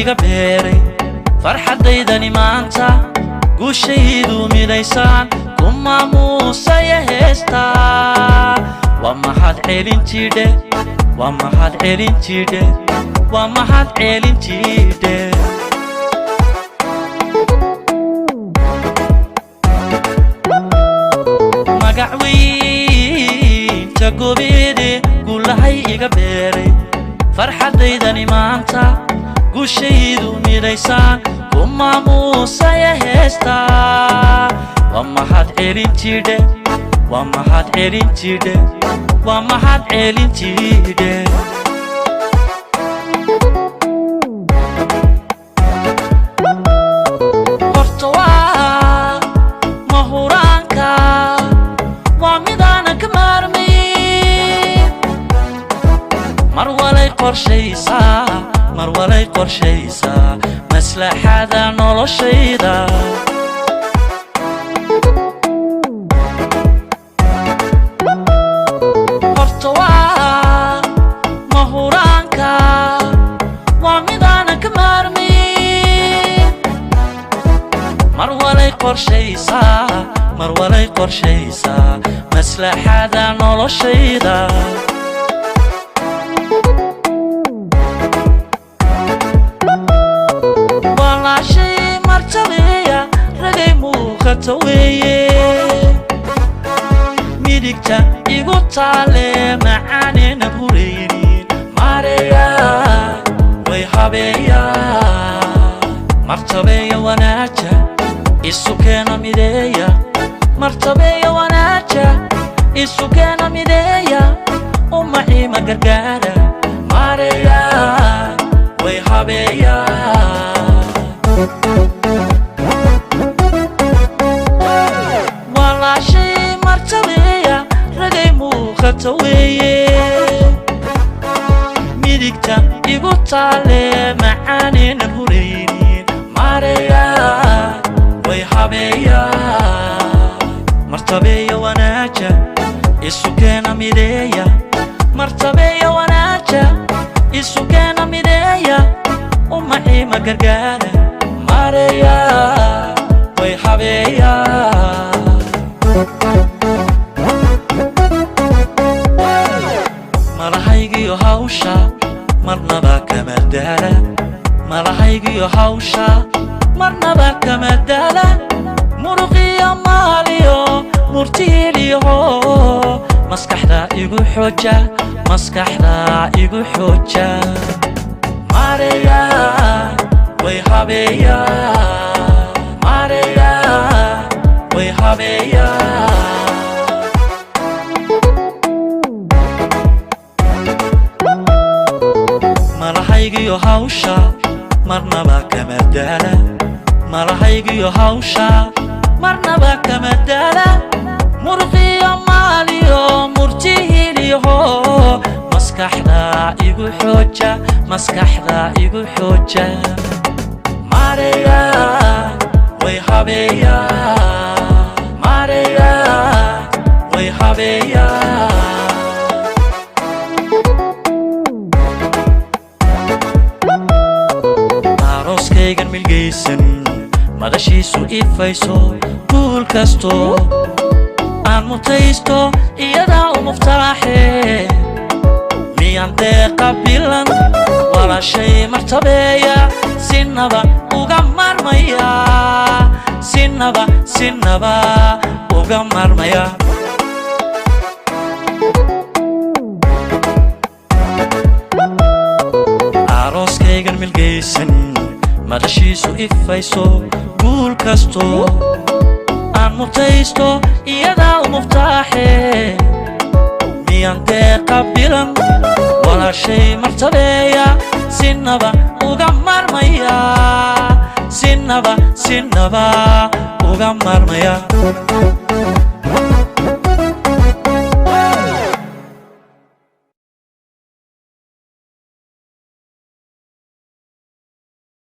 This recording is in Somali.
iga beeray farxadaydani maanta guushaydu midaysan ku maamuusaya heestaa waa mahad celin jidhe waa mahad celin jidhe waa mahad celin jidhe magacweynta gobeede gulahay iga beeray farxadaydani maanta guushaydu midaysan ku maamuusaya heestaa waa mahad celin jidhe waa mahad celin jidhe waa mahad celin jidhe horta waa mahuraanka waa midaanan ka maarmay mar walay qorshaysaa maslaxada noloshayda horta waa mahuraanka waa midaanan ka maarmay mar walay qorshaysaa maslaxada noloshayda walaashay martabeeya ragay muuqata weeye midigta igu taale macaanina huraynin mareya way habeeya martabeeya wanaaja isu keena mideeya martabeeya wanaaja isu keena mideeya umaciima gargaara mareya way habeeya walaashay martabeeya ragay muuqata weeye midigta igu taale macaanina huraynin mareya way habeeya martabeeya wanaaja isu keena mideeya martabeeya wanaaja isu keena mideeya umaciima gargaara mareya way habeeya malahaygiyo hawsha marnaba kama daala malahaygiyo hawsha marnaba kama daala muruqiyo maaliyo murtiiliyo maskaxda igu xooja mareya way habeeya mareya way habeeya malahaygiyo hawsha marnaba kama daala malahaygiyo hawsha marnaba kama daala muruqiyo maaliyo murtiiliyo maskaxda igu xooja mareya way habeeya mareya way habeeya arooskaygan milgaysan madashiisu ifayso guul kasto aan mutaysto iyadaa u muftaaxe miyaan deeqa bilan walaashay martabeeya sinaba uga marmaya sinaba uga marmaya arooskaygan milgaysan madashiisu ifayso guul kasto aan mutaysto iyadaa u muftaaxe miyaan deeqa bilan walaashay martabeeya sinaba uga marmaya sinaba uga marmaya